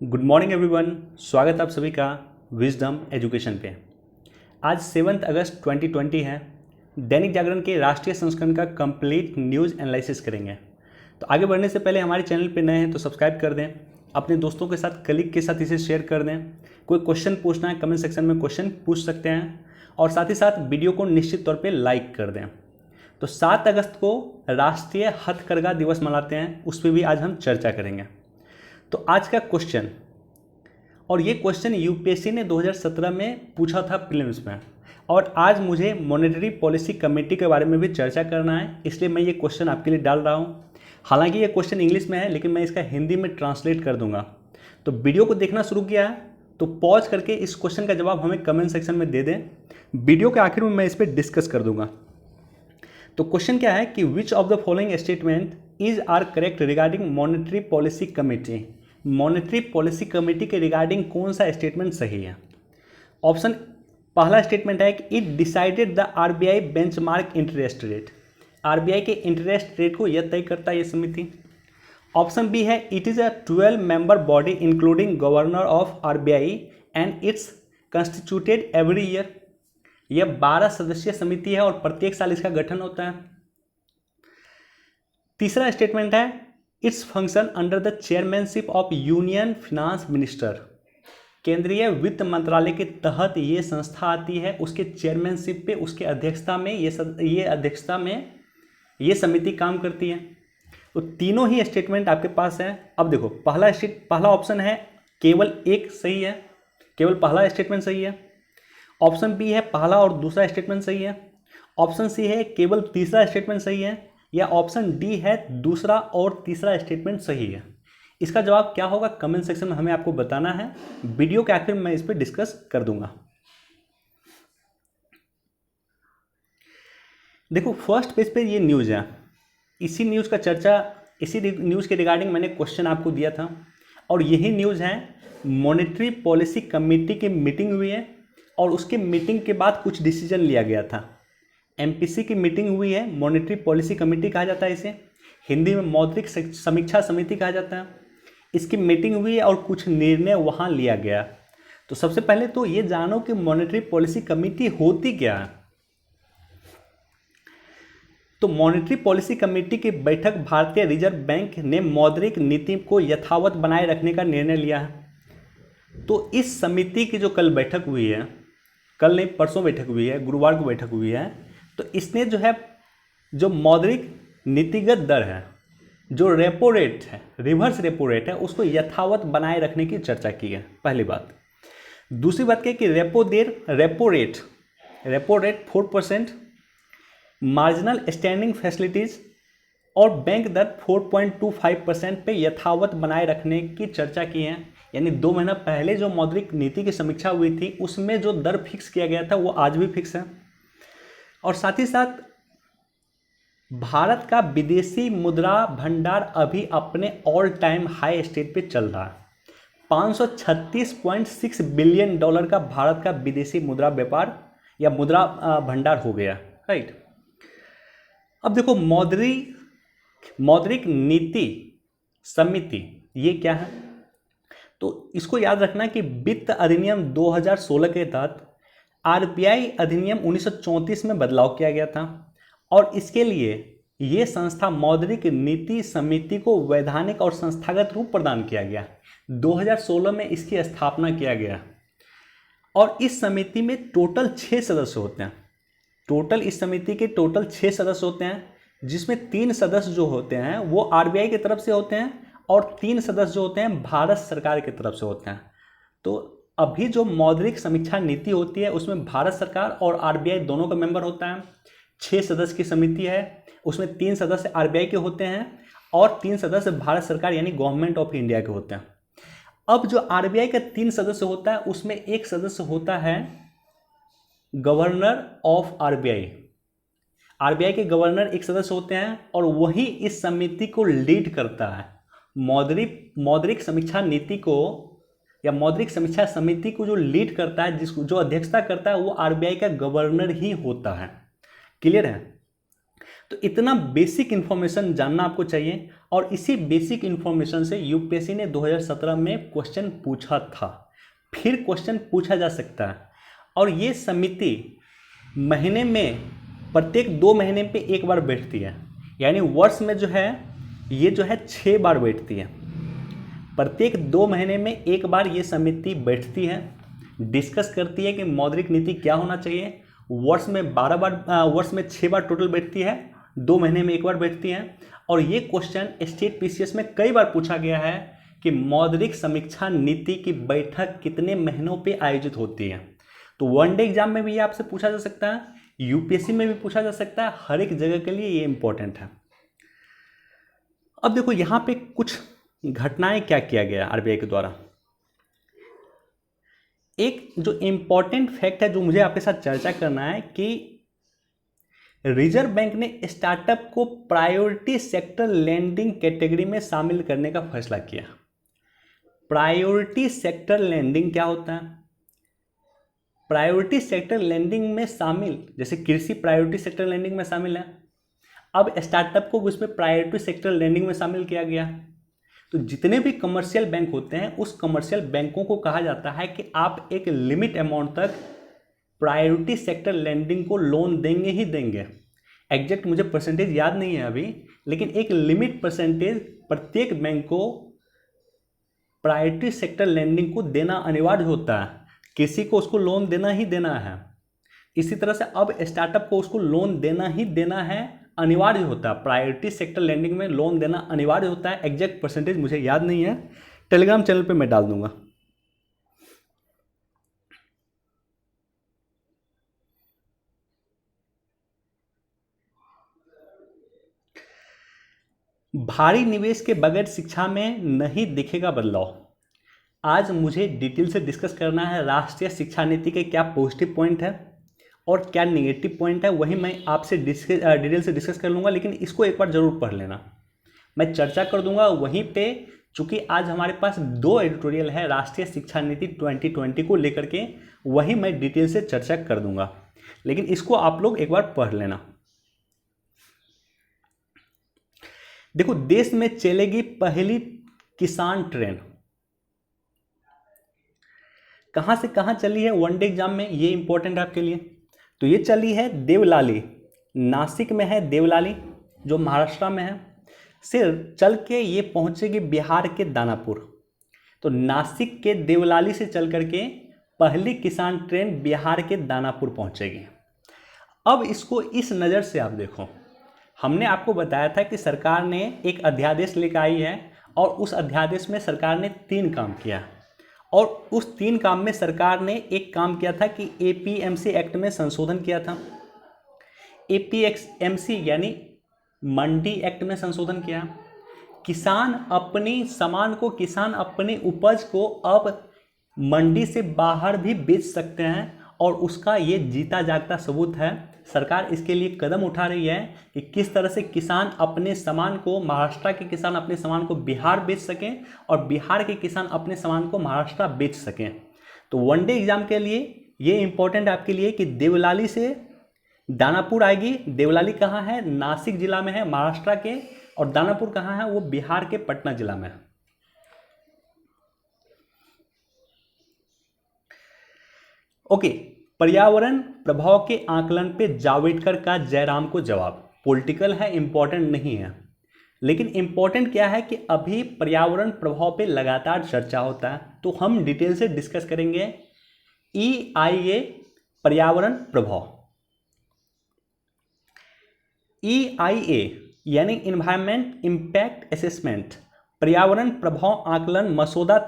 Good morning everyone. स्वागत आप सभी का विजडम एजुकेशन पे। आज 7 अगस्त 2020 है। दैनिक जागरण के राष्ट्रीय संस्करण का कंप्लीट न्यूज़ एनालिसिस करेंगे। तो आगे बढ़ने से पहले हमारे चैनल पे नए हैं तो सब्सक्राइब कर दें, अपने दोस्तों के साथ, कलीग के साथ इसे शेयर कर दें। कोई क्वेश्चन पूछना है कमेंट सेक्शन में क्वेश्चन पूछ सकते हैं और साथ ही साथ वीडियो को निश्चित तौर पर लाइक कर दें। तो 7 अगस्त को राष्ट्रीय हथकरघा दिवस मनाते हैं, उस पर भी आज हम चर्चा करेंगे। तो आज का क्वेश्चन, और ये क्वेश्चन यूपीएससी ने 2017 में पूछा था प्रीलिम्स में, और आज मुझे मॉनेटरी पॉलिसी कमेटी के बारे में भी चर्चा करना है, इसलिए मैं ये क्वेश्चन आपके लिए डाल रहा हूँ। हालांकि ये क्वेश्चन इंग्लिश में है, लेकिन मैं इसका हिंदी में ट्रांसलेट कर दूंगा। तो वीडियो को देखना शुरू किया है तो पॉज करके इस क्वेश्चन का जवाब हमें कमेंट सेक्शन में दे दें। वीडियो के आखिर में मैं इस पर डिस्कस कर दूंगा। तो क्वेश्चन क्या है कि which of the following statement is are correct regarding monetary policy committee. Monetary policy committee के रिगार्डिंग कौन सा स्टेटमेंट सही है? ऑप्शन पहला स्टेटमेंट है कि it decided the RBI benchmark interest rate. RBI के इंटरेस्ट रेट को यह तय करता है ये समिति। ऑप्शन बी है it is a 12 member body including governor of RBI and it's constituted every year. यह 12 सदस्यीय समिति है और प्रत्येक साल इसका गठन होता है। तीसरा स्टेटमेंट है its function under the chairmanship of union finance minister. केंद्रीय वित्त मंत्रालय के तहत ये संस्था आती है, उसके चेयरमैनशिप पे, उसके अध्यक्षता में ये समिति काम करती है। तो तीनों ही स्टेटमेंट आपके पास है। अब देखो, पहला ऑप्शन है केवल एक सही है, केवल पहला स्टेटमेंट सही है। ऑप्शन बी है पहला और दूसरा स्टेटमेंट सही है। ऑप्शन सी है केवल तीसरा स्टेटमेंट सही है, या ऑप्शन डी है दूसरा और तीसरा स्टेटमेंट सही है। इसका जवाब क्या होगा कमेंट सेक्शन में हमें आपको बताना है। वीडियो के आखिर में मैं इस पर डिस्कस कर दूंगा। देखो, फर्स्ट पेज पे ये न्यूज़ है। इसी न्यूज़ के रिगार्डिंग मैंने क्वेश्चन आपको दिया था, और यही न्यूज़ है। मॉनेटरी पॉलिसी कमेटी की मीटिंग हुई है और उसके मीटिंग के बाद कुछ डिसीजन लिया गया था। एमपीसी की मीटिंग हुई है, मॉनेटरी पॉलिसी कमेटी कहा जाता है इसे, हिंदी में मौद्रिक समीक्षा समिति कहा जाता है। इसकी मीटिंग हुई है और कुछ निर्णय वहाँ लिया गया। तो सबसे पहले तो ये जानो कि मॉनेटरी पॉलिसी कमेटी होती क्या है। तो मॉनेटरी पॉलिसी कमेटी की बैठक भारतीय रिजर्व बैंक ने मौद्रिक नीति को यथावत बनाए रखने का निर्णय लिया है। तो इस समिति की जो कल बैठक हुई है, कल नहीं परसों बैठक हुई है, गुरुवार को बैठक हुई है, तो इसने जो है जो मौद्रिक नीतिगत दर है, जो रेपो रेट है, रिवर्स रेपो रेट है, उसको यथावत बनाए रखने की चर्चा की है, पहली बात। दूसरी बात क्या कि repo rate 4%, marginal standing facilities और बैंक दर 4.25% पे यथावत बनाए रखने की चर्चा की है। यानी 2 महीना पहले जो मौद्रिक नीति की समीक्षा हुई थी उसमें जो दर फिक्स किया गया था वो आज भी फिक्स है। और साथ ही साथ भारत का विदेशी मुद्रा भंडार अभी अपने ऑल टाइम हाई स्टेट पे चल रहा है। 536.6 बिलियन डॉलर का भारत का विदेशी मुद्रा व्यापार या मुद्रा भंडार हो गया, राइट। अब देखो, मौद्रिक नीति समिति ये क्या है? तो इसको याद रखना कि वित्त अधिनियम 2016 के तहत आरबीआई अधिनियम 1934 में बदलाव किया गया था, और इसके लिए ये संस्था मौद्रिक नीति समिति को वैधानिक और संस्थागत रूप प्रदान किया गया। 2016 में इसकी स्थापना किया गया, और इस समिति में टोटल 6 सदस्य होते हैं। इस समिति के टोटल 6 सदस्य होते हैं, जिसमें 3 सदस्य जो होते हैं वो आरबीआई की तरफ से होते हैं, और 3 सदस्य जो होते हैं भारत सरकार की तरफ से होते हैं। तो अभी जो मौद्रिक समीक्षा नीति होती है उसमें भारत सरकार और आरबीआई दोनों का मेंबर होता है। 6 सदस्य की समिति है, उसमें 3 सदस्य आरबीआई के होते हैं और 3 सदस्य भारत सरकार यानी गवर्नमेंट ऑफ इंडिया के होते हैं। अब जो आरबीआई का 3 सदस्य होता है उसमें एक सदस्य होता है गवर्नर ऑफ आरबीआई। आरबीआई के गवर्नर एक सदस्य होते हैं, और वही इस समिति को लीड करता है। मौद्रिक समीक्षा नीति को या मौद्रिक समीक्षा समिति को जो लीड करता है, जो अध्यक्षता करता है, वो आरबीआई का गवर्नर ही होता है। क्लियर है? तो इतना बेसिक इंफॉर्मेशन जानना आपको चाहिए। और इसी बेसिक इन्फॉर्मेशन से यूपीएससी ने 2017 में क्वेश्चन पूछा था, फिर क्वेश्चन पूछा जा सकता है। और ये समिति महीने में प्रत्येक 2 महीने पे एक बार बैठती है, यानी वर्ष में जो है ये जो है 6 बार बैठती है। प्रत्येक 2 महीने में एक बार ये समिति बैठती है, डिस्कस करती है कि मौद्रिक नीति क्या होना चाहिए। वर्ष में 12 बार, वर्ष में 6 बार टोटल बैठती है, 2 महीने में एक बार बैठती है। और ये क्वेश्चन स्टेट पीसीएस में कई बार पूछा गया है कि मौद्रिक समीक्षा नीति की बैठक कितने महीनों पे आयोजित होती है। तो वनडे एग्जाम में भी ये आपसे पूछा जा सकता है, यूपीएससी में भी पूछा जा सकता है, हर एक जगह के लिए ये इंपॉर्टेंट है। अब देखो यहाँ पे कुछ घटनाएं क्या किया गया आरबीआई के द्वारा। एक जो इम्पॉर्टेंट फैक्ट है जो मुझे आपके साथ चर्चा करना है कि रिजर्व बैंक ने स्टार्टअप को प्रायोरिटी सेक्टर लैंडिंग कैटेगरी में शामिल करने का फैसला किया। प्रायोरिटी सेक्टर लैंडिंग क्या होता है? प्रायोरिटी सेक्टर लैंडिंग में शामिल, जैसे कृषि प्रायोरिटी सेक्टर लैंडिंग में शामिल है, अब स्टार्टअप को उसमें प्रायोरिटी सेक्टर लैंडिंग में शामिल किया गया। तो जितने भी कमर्शियल बैंक होते हैं उस कमर्शियल बैंकों को कहा जाता है कि आप एक लिमिट अमाउंट तक प्रायोरिटी सेक्टर लैंडिंग को लोन देंगे ही देंगे। एग्जैक्ट मुझे परसेंटेज याद नहीं है अभी, लेकिन एक लिमिट परसेंटेज प्रत्येक बैंक को प्रायोरिटी सेक्टर लैंडिंग को देना अनिवार्य होता है। किसी को उसको लोन देना ही देना है। इसी तरह से अब स्टार्टअप को उसको लोन देना ही देना है, अनिवार्य होता है। प्रायोरिटी सेक्टर लैंडिंग में लोन देना अनिवार्य होता है। एग्जैक्ट परसेंटेज मुझे याद नहीं है, टेलीग्राम चैनल पे मैं डाल दूंगा। भारी निवेश के बगैर शिक्षा में नहीं दिखेगा बदलाव। आज मुझे डिटेल से डिस्कस करना है राष्ट्रीय शिक्षा नीति के क्या पॉजिटिव पॉइंट है और क्या नेगेटिव पॉइंट है, वही मैं आपसे डिटेल से डिस्कस कर लूँगा। लेकिन इसको एक बार ज़रूर पढ़ लेना, मैं चर्चा कर दूंगा वहीं पे। चूँकि आज हमारे पास 2 एडिटोरियल है राष्ट्रीय शिक्षा नीति 2020 को लेकर के, वही मैं डिटेल से चर्चा कर दूंगा, लेकिन इसको आप लोग एक बार पढ़ लेना। देखो, देश में चलेगी पहली किसान ट्रेन। कहाँ से कहाँ चली है वनडे एग्जाम में, ये इंपॉर्टेंट है आपके लिए। तो ये चली है देवलाली, नासिक में है देवलाली जो महाराष्ट्र में है, से चल के ये पहुँचेगी बिहार के दानापुर। तो नासिक के देवलाली से चल करके पहली किसान ट्रेन बिहार के दानापुर पहुँचेगी। अब इसको इस नज़र से आप देखो, हमने आपको बताया था कि सरकार ने एक अध्यादेश लेकर आई है और उस अध्यादेश में सरकार ने 3 काम किया, और उस 3 काम में सरकार ने एक काम किया था कि एपीएमसी एक्ट में संशोधन किया था। एपीएमसी यानी मंडी एक्ट में संशोधन किया। किसान अपनी सामान को, किसान अपनी उपज को अब मंडी से बाहर भी बेच सकते हैं, और उसका ये जीता जागता सबूत है। सरकार इसके लिए कदम उठा रही है कि किस तरह से किसान अपने सामान को, महाराष्ट्र के किसान अपने सामान को बिहार बेच सकें और बिहार के किसान अपने सामान को महाराष्ट्र बेच सकें। तो वनडे एग्जाम के लिए ये इंपॉर्टेंट आपके लिए कि देवलाली से दानापुर आएगी। देवलाली कहाँ है? नासिक जिला में है महाराष्ट्र के, और दानापुर कहाँ है? वो बिहार के पटना जिला में है। ओके, पर्यावरण प्रभाव के आकलन पे जावड़ेकर का जयराम को जवाब। पॉलिटिकल है, इंपॉर्टेंट नहीं है, लेकिन इंपॉर्टेंट क्या है कि अभी पर्यावरण प्रभाव पे लगातार चर्चा होता है, तो हम डिटेल से डिस्कस करेंगे EIA पर्यावरण प्रभाव। EIA यानी इन्वायरमेंट इम्पैक्ट असेसमेंट, पर्यावरण प्रभाव आकलन मसौदा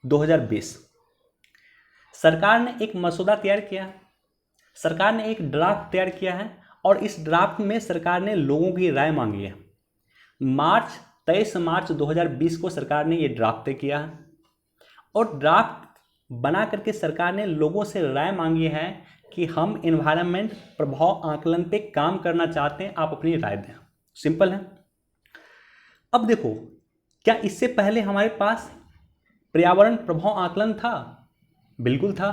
2020। सरकार ने एक मसौदा तैयार किया, सरकार ने एक ड्राफ्ट तैयार किया है, और इस ड्राफ्ट में सरकार ने लोगों की राय मांगी है। 23 मार्च 2020 को सरकार ने ये ड्राफ्ट तय किया है, और ड्राफ्ट बना करके सरकार ने लोगों से राय मांगी है कि हम इन्वायरमेंट प्रभाव आकलन पे काम करना चाहते हैं, आप अपनी राय दें। सिंपल है। अब देखो, क्या इससे पहले हमारे पास पर्यावरण प्रभाव आकलन था? बिल्कुल था।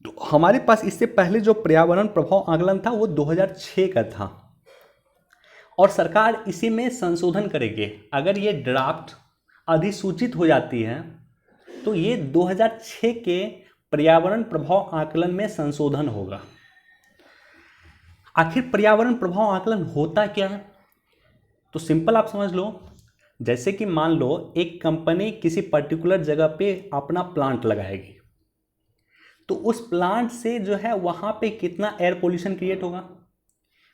तो हमारे पास इससे पहले जो पर्यावरण प्रभाव आकलन था वो 2006 का था, और सरकार इसी में संशोधन करेगी। अगर ये ड्राफ्ट अधिसूचित हो जाती है तो ये 2006 के पर्यावरण प्रभाव आकलन में संशोधन होगा। आखिर पर्यावरण प्रभाव आकलन होता क्या है? तो सिंपल आप समझ लो, जैसे कि मान लो एक कंपनी किसी पर्टिकुलर जगह पे अपना प्लांट लगाएगी, तो उस प्लांट से जो है वहाँ पे कितना एयर पोल्यूशन क्रिएट होगा,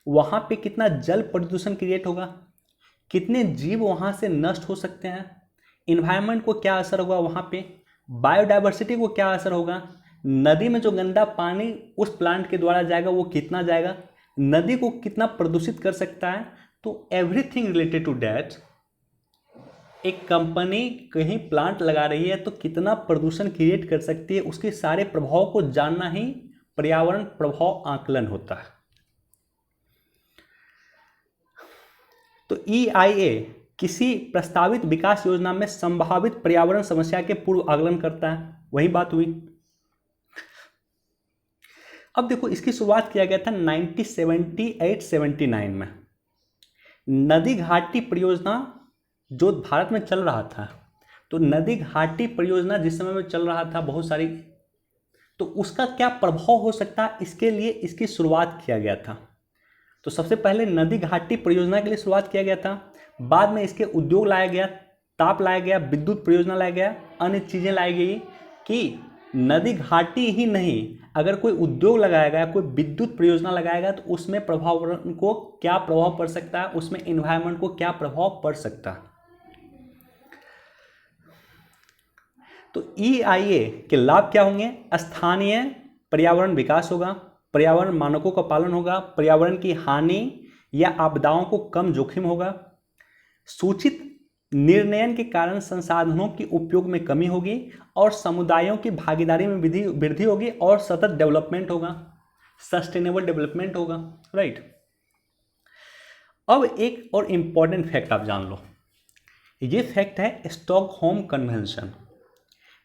वहाँ पे कितना जल प्रदूषण क्रिएट होगा, कितने जीव वहाँ से नष्ट हो सकते हैं, इन्वायरमेंट को क्या असर होगा, वहाँ पे बायोडाइवर्सिटी को क्या असर होगा, नदी में जो गंदा पानी उस प्लांट के द्वारा जाएगा वो कितना जाएगा, नदी को कितना प्रदूषित कर सकता है। तो एवरीथिंग रिलेटेड टू डैट, एक कंपनी कहीं प्लांट लगा रही है तो कितना प्रदूषण क्रिएट कर सकती है, उसके सारे प्रभाव को जानना ही पर्यावरण प्रभाव आकलन होता है। तो EIA किसी प्रस्तावित विकास योजना में संभावित पर्यावरण समस्या के पूर्व आकलन करता है, वही बात हुई। अब देखो, इसकी शुरुआत किया गया था 1978-79 में। नदी घाटी परियोजना जो भारत में चल रहा था, तो नदी घाटी परियोजना जिस समय में चल रहा था बहुत सारी, तो उसका क्या प्रभाव हो सकता है, इसके लिए इसकी शुरुआत किया गया था। तो सबसे पहले नदी घाटी परियोजना के लिए शुरुआत किया गया था, बाद में इसके उद्योग लाया गया, ताप लाया गया, विद्युत परियोजना लाया गया, अन्य चीज़ें लाई गई कि नदी घाटी ही नहीं, अगर कोई उद्योग लगाएगा या कोई विद्युत परियोजना लगाएगा तो उसमें पर्यावरण को क्या प्रभाव पड़ सकता है, उसमें इन्वायरमेंट को क्या प्रभाव पड़ सकता है। तो EIA के लाभ क्या होंगे? स्थानीय पर्यावरण विकास होगा, पर्यावरण मानकों का पालन होगा, पर्यावरण की हानि या आपदाओं को कम जोखिम होगा, सूचित निर्णयन के कारण संसाधनों के उपयोग में कमी होगी और समुदायों की भागीदारी में वृद्धि होगी और सतत डेवलपमेंट होगा, सस्टेनेबल डेवलपमेंट होगा, राइट। अब एक और इम्पॉर्टेंट फैक्ट आप जान लो, ये फैक्ट है स्टॉकहोम कन्वेंशन।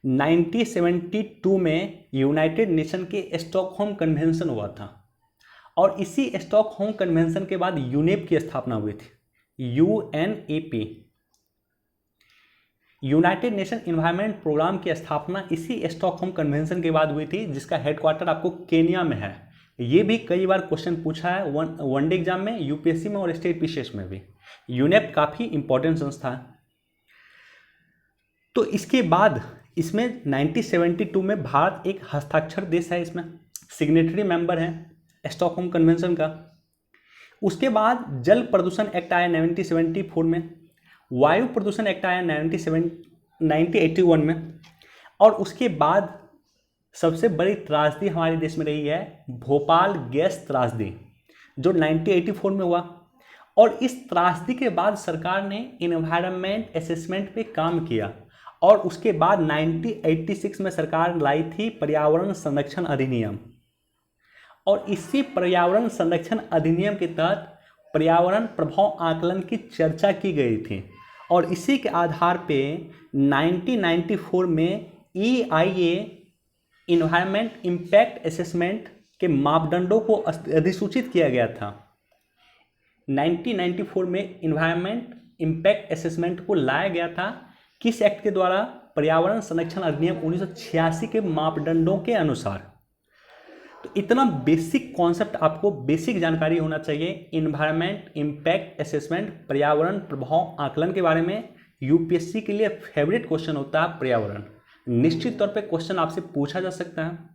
1972 में यूनाइटेड नेशन के स्टॉकहोम कन्वेंशन हुआ था और इसी स्टॉकहोम कन्वेंशन के बाद यूनेप की स्थापना हुई थी, UNEP, united nation environment programme की स्थापना इसी स्टॉकहोम कन्वेंशन के बाद हुई थी, जिसका हेडक्वार्टर आपको केनिया में है। ये भी कई बार क्वेश्चन पूछा है वनडे एग्जाम में, यूपीएससी में और स्टेट पीसीएस में भी। यूनेप काफ़ी इंपॉर्टेंट संस्था है। तो इसके बाद इसमें 1972 में भारत एक हस्ताक्षर देश है, इसमें सिग्नेटरी मेंबर है स्टॉकहोम कन्वेंशन का। उसके बाद जल प्रदूषण एक्ट आया 1974 में, वायु प्रदूषण एक्ट आया 1981 में, और उसके बाद सबसे बड़ी त्रासदी हमारे देश में रही है भोपाल गैस त्रासदी, जो 1984 में हुआ। और इस त्रासदी के बाद सरकार ने इन्वायरमेंट असेसमेंट पे काम किया और उसके बाद 1986 में सरकार लाई थी पर्यावरण संरक्षण अधिनियम, और इसी पर्यावरण संरक्षण अधिनियम के तहत पर्यावरण प्रभाव आकलन की चर्चा की गई थी। और इसी के आधार पे 1994 में EIA इन्वायरमेंट इम्पैक्ट असेसमेंट के मापदंडों को अधिसूचित किया गया था। 1994 में इन्वायरमेंट इम्पैक्ट असेसमेंट को लाया गया था, किस एक्ट के द्वारा? पर्यावरण संरक्षण अधिनियम 1986 के मापदंडों के अनुसार। तो इतना बेसिक कॉन्सेप्ट आपको, बेसिक जानकारी होना चाहिए इन्वायरमेंट इम्पैक्ट असेसमेंट, पर्यावरण प्रभाव आकलन के बारे में। यूपीएससी के लिए फेवरेट क्वेश्चन होता है पर्यावरण, निश्चित तौर पे क्वेश्चन आपसे पूछा जा सकता है।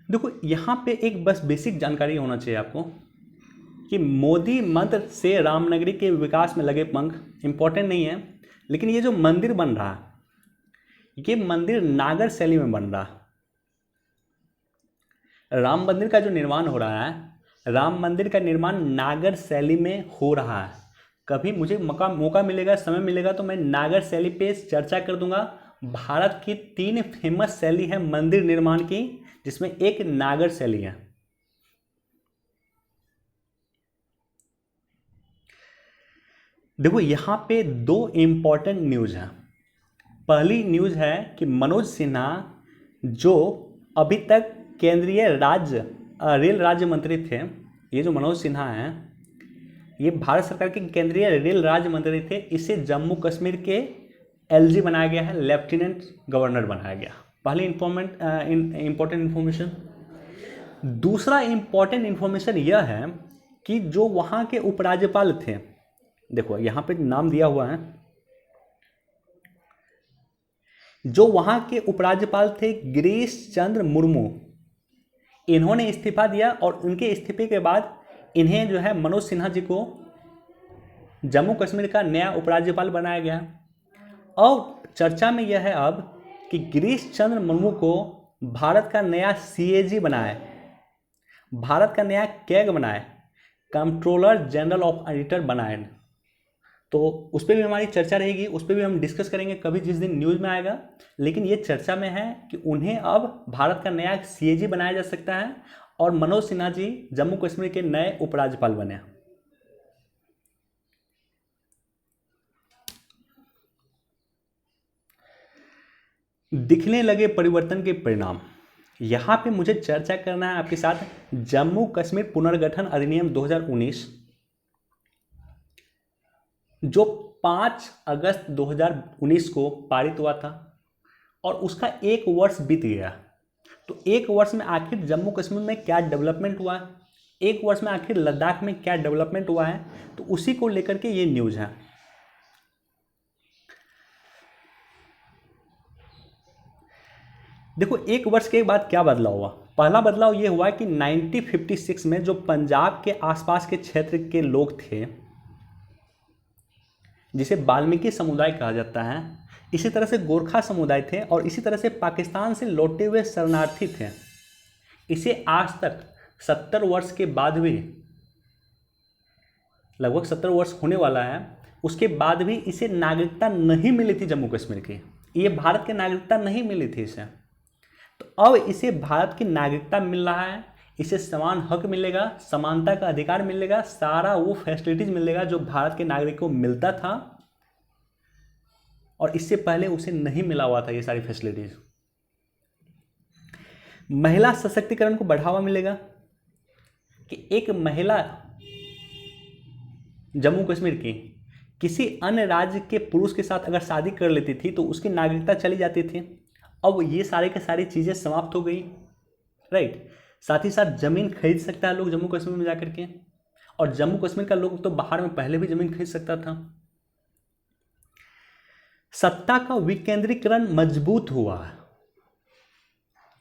देखो, यहाँ पे एक बस बेसिक जानकारी होना चाहिए आपको कि मोदी मंत्र से रामनगरी के विकास में लगे पंख, इंपॉर्टेंट नहीं है, लेकिन ये जो मंदिर बन रहा है, ये मंदिर नागर शैली में बन रहा है। राम मंदिर का जो निर्माण हो रहा है, राम मंदिर का निर्माण नागर शैली में हो रहा है। कभी मुझे मौका मिलेगा, समय मिलेगा तो मैं नागर शैली पे चर्चा कर दूंगा। भारत की 3 फेमस शैली है मंदिर निर्माण की, जिसमें एक नागर शैली है। देखो यहाँ पे दो इम्पॉर्टेंट न्यूज़ हैं। पहली न्यूज़ है कि मनोज सिन्हा जो अभी तक केंद्रीय रेल राज्य मंत्री थे, ये जो मनोज सिन्हा हैं ये भारत सरकार के केंद्रीय रेल राज्य मंत्री थे, इसे जम्मू कश्मीर के एलजी बनाया गया है, लेफ्टिनेंट गवर्नर बनाया गया। पहली इम्पोर्टेंट इन्फॉर्मेशन। दूसरा इम्पोर्टेंट इन्फॉर्मेशन यह है कि जो वहाँ के उपराज्यपाल थे, देखो यहाँ पे नाम दिया हुआ है, जो वहाँ के उपराज्यपाल थे गिरीश चंद्र मुर्मू, इन्होंने इस्तीफा दिया और उनके इस्तीफे के बाद इन्हें जो है मनोज सिन्हा जी को जम्मू कश्मीर का नया उपराज्यपाल बनाया गया। और चर्चा में यह है अब कि गिरीश चंद्र मुर्मू को भारत का नया सीएजी बनाए, भारत का नया कैग बनाए, कंट्रोलर जनरल ऑफ ऑडिटर बनाए। तो उस पर भी हमारी चर्चा रहेगी, उस पर भी हम डिस्कस करेंगे कभी जिस दिन न्यूज़ में आएगा। लेकिन ये चर्चा में है कि उन्हें अब भारत का नया सीएजी बनाया जा सकता है और मनोज सिन्हा जी जम्मू कश्मीर के नए उपराज्यपाल बने। दिखने लगे परिवर्तन के परिणाम। यहाँ पे मुझे चर्चा करना है आपके साथ जम्मू कश्मीर पुनर्गठन अधिनियम 2019 जो 5 अगस्त 2019 को पारित हुआ था और उसका 1 वर्ष बीत गया। तो 1 वर्ष में आखिर जम्मू कश्मीर में क्या डेवलपमेंट हुआ है, 1 वर्ष में आखिर लद्दाख में क्या डेवलपमेंट हुआ है, तो उसी को लेकर के ये न्यूज़ है। देखो 1 वर्ष के बाद क्या बदलाव हुआ। पहला बदलाव ये हुआ कि 1956 में जो पंजाब के आसपास के क्षेत्र के लोग थे, जिसे वाल्मीकि समुदाय कहा जाता है, इसी तरह से गोरखा समुदाय थे और इसी तरह से पाकिस्तान से लौटे हुए शरणार्थी थे। इसे आज तक 70 वर्ष के बाद भी, लगभग 70 वर्ष होने वाला है, उसके बाद भी इसे नागरिकता नहीं मिली थी जम्मू कश्मीर की, ये भारत की नागरिकता नहीं मिली थी इसे। तो अब इसे भारत की नागरिकता मिल रहा है, इसे समान हक मिलेगा, समानता का अधिकार मिलेगा, सारा वो फैसिलिटीज मिलेगा जो भारत के नागरिक को मिलता था और इससे पहले उसे नहीं मिला हुआ था ये सारी फैसिलिटीज। महिला सशक्तिकरण को बढ़ावा मिलेगा कि एक महिला जम्मू कश्मीर की किसी अन्य राज्य के पुरुष के साथ अगर शादी कर लेती थी तो उसकी नागरिकता चली जाती थी। अब ये सारी की सारी चीज़ें समाप्त हो गई, राइट। साथ ही साथ ज़मीन खरीद सकता है लोग जम्मू कश्मीर में जाकर के, और जम्मू कश्मीर का लोग तो बाहर में पहले भी ज़मीन खरीद सकता था। सत्ता का विकेंद्रीकरण मजबूत हुआ,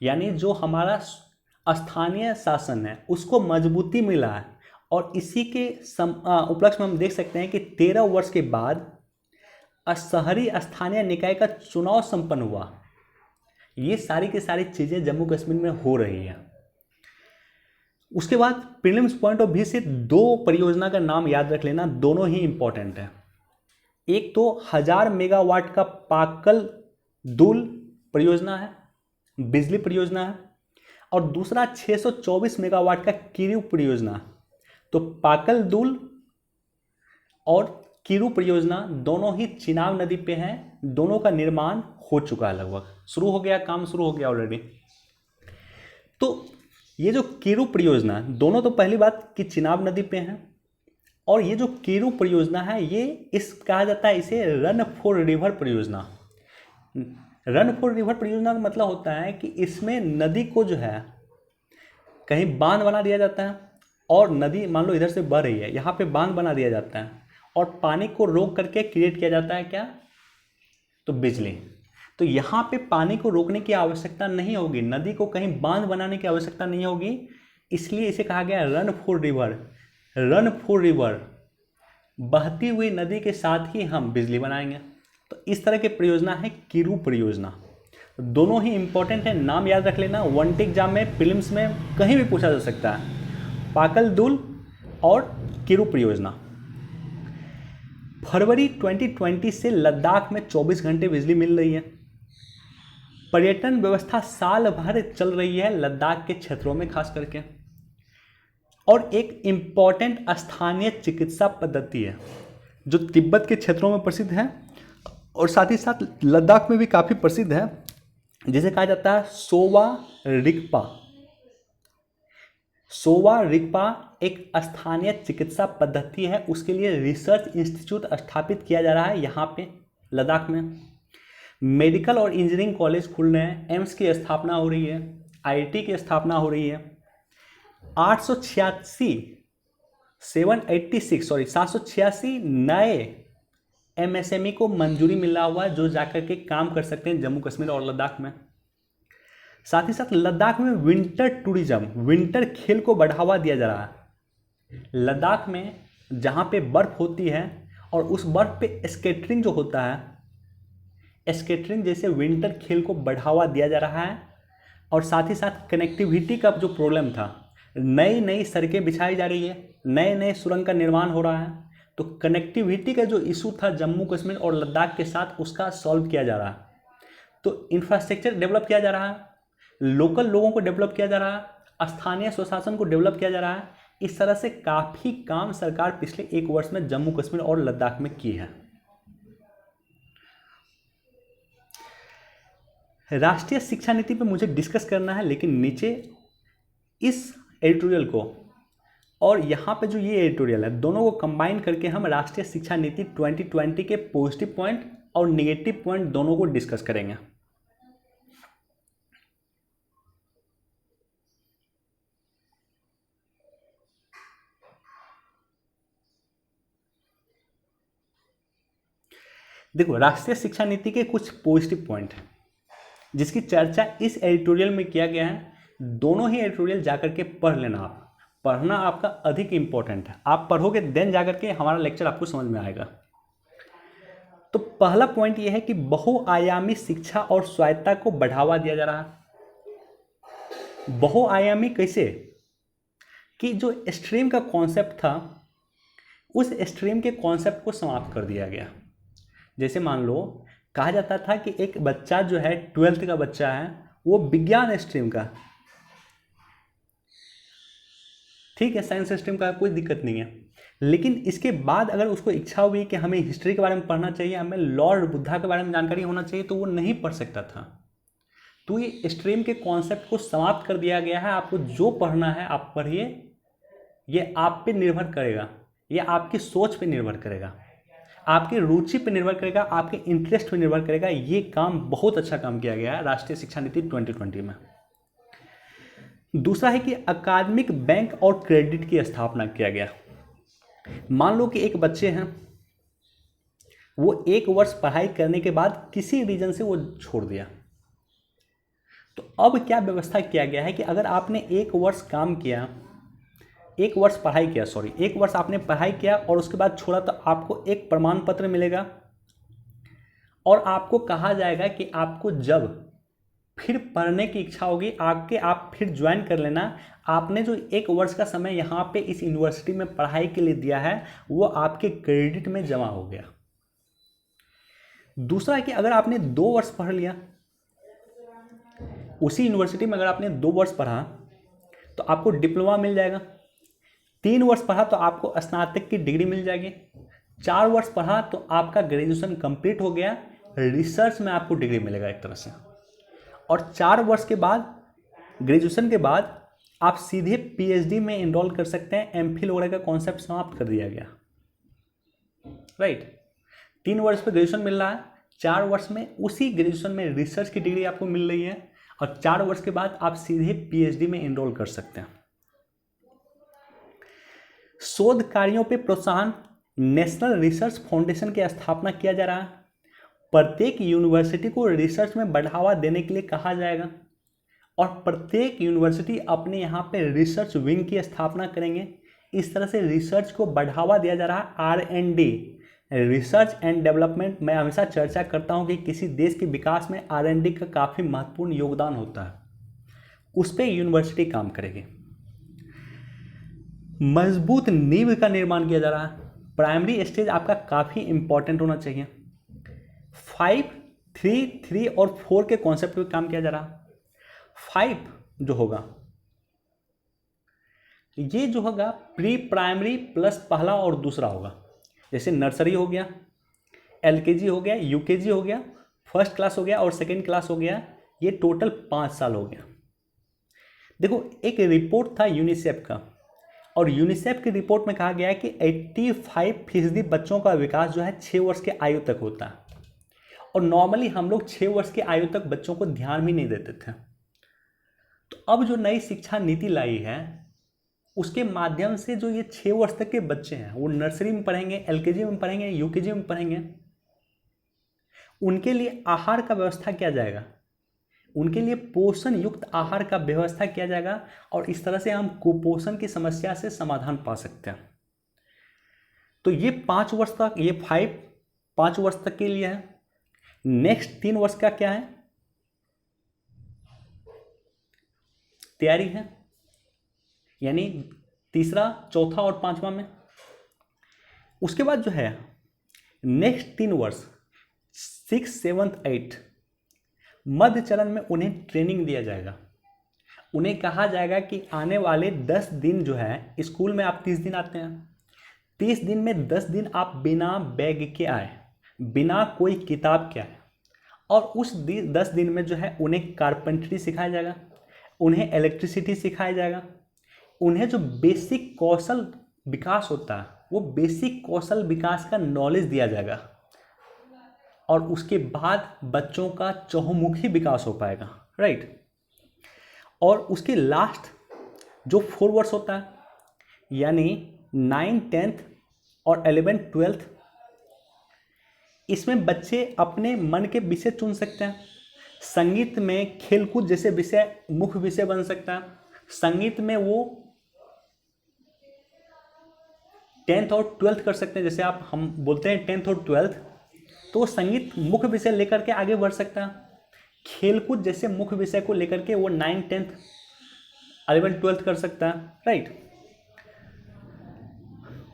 यानी जो हमारा स्थानीय शासन है उसको मजबूती मिला है। और इसी के उपलक्ष्य में हम देख सकते हैं कि 13 वर्ष के बाद शहरी स्थानीय निकाय का चुनाव संपन्न हुआ। ये सारी की सारी चीज़ें जम्मू कश्मीर में हो रही हैं। उसके बाद प्रीलिम्स पॉइंट ऑफ व्यू से 2 परियोजना का नाम याद रख लेना, दोनों ही इंपॉर्टेंट है। एक तो 1000 मेगावाट का पाकल दुल परियोजना है, बिजली परियोजना है, और दूसरा 624 मेगावाट का किरू परियोजना। तो पाकल दुल और किरू परियोजना दोनों ही चिनाब नदी पे हैं, दोनों का निर्माण हो चुका है, लगभग शुरू हो गया, काम शुरू हो गया ऑलरेडी। तो ये जो किरू परियोजना, दोनों तो पहली बात कि चिनाब नदी पे हैं, और ये जो किरू परियोजना है ये कहा जाता है इसे रन फॉर रिवर परियोजना। रन फॉर रिवर परियोजना का मतलब होता है कि इसमें नदी को जो है कहीं बांध बना दिया जाता है, और नदी मान लो इधर से बह रही है, यहाँ पे बांध बना दिया जाता है और पानी को रोक करके क्रिएट किया जाता है क्या, तो बिजली। तो यहाँ पे पानी को रोकने की आवश्यकता नहीं होगी, नदी को कहीं बांध बनाने की आवश्यकता नहीं होगी, इसलिए इसे कहा गया run for river. Run for river, बहती हुई नदी के साथ ही हम बिजली बनाएंगे। तो इस तरह की परियोजना है किरू परियोजना। दोनों ही इंपॉर्टेंट है, नाम याद रख लेना, 1 टी एग्जाम में प्रीलिम्स में कहीं भी पूछा जा सकता है। पाकल दुल और किरू परियोजना। फरवरी 2020 से लद्दाख में 24 घंटे बिजली मिल रही है। पर्यटन व्यवस्था साल भर चल रही है लद्दाख के क्षेत्रों में खास करके। और एक इम्पॉर्टेंट स्थानीय चिकित्सा पद्धति है जो तिब्बत के क्षेत्रों में प्रसिद्ध है और साथ ही साथ लद्दाख में भी काफ़ी प्रसिद्ध है, जिसे कहा जाता है सोवा रिगपा। सोवा रिगपा एक स्थानीय चिकित्सा पद्धति है, उसके लिए रिसर्च इंस्टीट्यूट स्थापित किया जा रहा है यहाँ पे लद्दाख में। मेडिकल और इंजीनियरिंग कॉलेज खुल रहे हैं, एम्स की स्थापना हो रही है, आईआईटी की स्थापना हो रही है। 786 नए एमएसएमई को मंजूरी मिला हुआ है, जो जाकर के काम कर सकते हैं जम्मू कश्मीर और लद्दाख में। साथ ही साथ लद्दाख में विंटर टूरिज्म, विंटर खेल को बढ़ावा दिया जा रहा है। लद्दाख में जहाँ पे बर्फ़ होती है और उस बर्फ़ पे स्केटरिंग जो होता है, स्केटरिंग जैसे विंटर खेल को बढ़ावा दिया जा रहा है। और साथ ही साथ कनेक्टिविटी का जो प्रॉब्लम था, नई नई सड़कें बिछाई जा रही है, नए नए सुरंग का निर्माण हो रहा है, तो कनेक्टिविटी का जो इशू था जम्मू कश्मीर और लद्दाख के साथ, उसका सॉल्व किया जा रहा है। तो इंफ्रास्ट्रक्चर डेवलप किया जा रहा है, लोकल लोगों को डेवलप किया जा रहा है, स्थानीय स्वशासन को डेवलप किया जा रहा है। इस तरह से काफ़ी काम सरकार पिछले 1 वर्ष में जम्मू कश्मीर और लद्दाख में की है। राष्ट्रीय शिक्षा नीति पे मुझे डिस्कस करना है, लेकिन नीचे इस एडिटोरियल को और यहाँ पे जो ये एडिटोरियल है, दोनों को कंबाइन करके हम राष्ट्रीय शिक्षा नीति 2020 के पॉजिटिव पॉइंट और नेगेटिव पॉइंट दोनों को डिस्कस करेंगे। देखो, राष्ट्रीय शिक्षा नीति के कुछ पॉजिटिव पॉइंट हैं जिसकी चर्चा इस एडिटोरियल में किया गया है। दोनों ही एडिटोरियल जाकर के पढ़ लेना। आप पढ़ना आपका अधिक इंपॉर्टेंट है, आप पढ़ोगे देन जाकर के हमारा लेक्चर आपको समझ में आएगा। तो पहला पॉइंट यह है कि बहुआयामी शिक्षा और स्वायत्तता को बढ़ावा दिया जा रहा है। बहुआयामी कैसे? कि जो स्ट्रीम का कॉन्सेप्ट था, उस स्ट्रीम के कॉन्सेप्ट को समाप्त कर दिया गया। जैसे मान लो कहा जाता था कि एक बच्चा जो है 12th का बच्चा है, वो विज्ञान स्ट्रीम का, ठीक है, साइंस स्ट्रीम का कोई दिक्कत नहीं है, लेकिन इसके बाद अगर उसको इच्छा हुई कि हमें हिस्ट्री के बारे में पढ़ना चाहिए, हमें लॉर्ड बुद्धा के बारे में जानकारी होना चाहिए, तो वो नहीं पढ़ सकता था। तो ये स्ट्रीम के कॉन्सेप्ट को समाप्त कर दिया गया है। आपको जो पढ़ना है आप पढ़िए, ये आप पे निर्भर करेगा, ये आपकी सोच पे निर्भर करेगा, आपकी रुचि पे निर्भर करेगा, आपके इंटरेस्ट पे निर्भर करेगा। ये काम बहुत अच्छा काम किया गया है राष्ट्रीय शिक्षा नीति 2020 में। दूसरा है कि अकादमिक बैंक और क्रेडिट की स्थापना किया गया। मान लो कि एक बच्चे हैं, वो 1 वर्ष पढ़ाई करने के बाद किसी रीजन से वो छोड़ दिया, तो अब क्या व्यवस्था किया गया है कि अगर आपने 1 वर्ष काम किया, 1 वर्ष पढ़ाई किया, 1 वर्ष आपने पढ़ाई किया और उसके बाद छोड़ा, तो आपको एक प्रमाण पत्र मिलेगा और आपको कहा जाएगा कि आपको जब फिर पढ़ने की इच्छा होगी आप फिर ज्वाइन कर लेना। आपने जो 1 वर्ष का समय यहाँ पे इस यूनिवर्सिटी में पढ़ाई के लिए दिया है, वो आपके क्रेडिट में जमा हो गया। दूसरा है कि अगर आपने 2 वर्ष पढ़ लिया उसी यूनिवर्सिटी में, अगर आपने 2 वर्ष पढ़ा तो आपको डिप्लोमा मिल जाएगा। 3 वर्ष पढ़ा तो आपको स्नातक की डिग्री मिल जाएगी। 4 वर्ष पढ़ा तो आपका ग्रेजुएशन कंप्लीट हो गया, रिसर्च में आपको डिग्री मिलेगा एक तरह से। और 4 वर्ष के बाद, ग्रेजुएशन के बाद, आप सीधे पीएचडी में एनरोल कर सकते हैं। एमफिल वगैरह का कॉन्सेप्ट समाप्त कर दिया गया, राइट। 3 वर्ष पे ग्रेजुएशन मिल रहा है, 4 वर्ष में उसी ग्रेजुएशन में रिसर्च की डिग्री आपको मिल रही है, और 4 वर्ष के बाद आप सीधे पीएचडी में एनरोल कर सकते हैं। शोध कार्यों पे प्रोत्साहन, नेशनल रिसर्च फाउंडेशन की स्थापना किया जा रहा है। प्रत्येक यूनिवर्सिटी को रिसर्च में बढ़ावा देने के लिए कहा जाएगा और प्रत्येक यूनिवर्सिटी अपने यहाँ पे रिसर्च विंग की स्थापना करेंगे। इस तरह से रिसर्च को बढ़ावा दिया जा रहा है। R&D, रिसर्च एंड डेवलपमेंट, मैं हमेशा चर्चा करता हूँ कि किसी देश के विकास में R&D का काफ़ी महत्वपूर्ण योगदान होता है, उस पर यूनिवर्सिटी काम करेगी। मजबूत नींव का निर्माण किया जा रहा है। प्राइमरी स्टेज आपका काफ़ी इंपॉर्टेंट होना चाहिए। 5, 3, 3 और 4 के कॉन्सेप्ट पे काम किया जा रहा है। 5 जो होगा, ये जो होगा प्री प्राइमरी प्लस पहला और दूसरा होगा। जैसे नर्सरी हो गया, एलकेजी हो गया, यूकेजी हो गया, फर्स्ट क्लास हो गया और सेकेंड क्लास हो गया, ये टोटल 5 साल हो गया। देखो एक रिपोर्ट था यूनिसेफ का, और यूनिसेफ की रिपोर्ट में कहा गया है कि 85% बच्चों का विकास जो है 6 वर्ष के आयु तक होता है, और नॉर्मली हम लोग 6 वर्ष के आयु तक बच्चों को ध्यान भी नहीं देते थे। तो अब जो नई शिक्षा नीति लाई है उसके माध्यम से जो ये 6 वर्ष तक के बच्चे हैं वो नर्सरी में पढ़ेंगे, एलकेजी में पढ़ेंगे, यूकेजी में पढ़ेंगे, उनके लिए आहार का व्यवस्था किया जाएगा, उनके लिए पोषण युक्त आहार का व्यवस्था किया जाएगा, और इस तरह से हम कुपोषण की समस्या से समाधान पा सकते हैं। तो ये 5 वर्ष तक, ये 5 वर्ष तक के लिए है। नेक्स्ट 3 वर्ष का क्या है, तैयारी है, यानी तीसरा, चौथा और 5वां में। उसके बाद जो है नेक्स्ट 3 वर्ष 6, 7, 8 मध्य चरण में उन्हें ट्रेनिंग दिया जाएगा। उन्हें कहा जाएगा कि आने वाले 10 दिन जो है, स्कूल में आप 30 दिन आते हैं, 30 दिन में 10 दिन आप बिना बैग के आए, बिना कोई किताब के आए, और उस 10 दिन में जो है उन्हें कारपेंटरी सिखाया जाएगा, उन्हें इलेक्ट्रिसिटी सिखाया जाएगा, उन्हें जो बेसिक कौशल विकास होता है वो बेसिक कौशल विकास का नॉलेज दिया जाएगा, और उसके बाद बच्चों का चहुमुखी विकास हो पाएगा, राइट। और उसके लास्ट जो 4 वर्ष होता है, यानी 9, 10th और 11th, 12th, इसमें बच्चे अपने मन के विषय चुन सकते हैं। संगीत में खेलकूद जैसे विषय मुख्य विषय बन सकता है। संगीत में वो 10th और 12th कर सकते हैं, जैसे हम बोलते हैं 10th और 12th, तो संगीत मुख्य विषय लेकर के आगे बढ़ सकता है। खेलकूद जैसे मुख्य विषय को लेकर के वो 9, 10th, 11, 12th कर सकता है, राइट।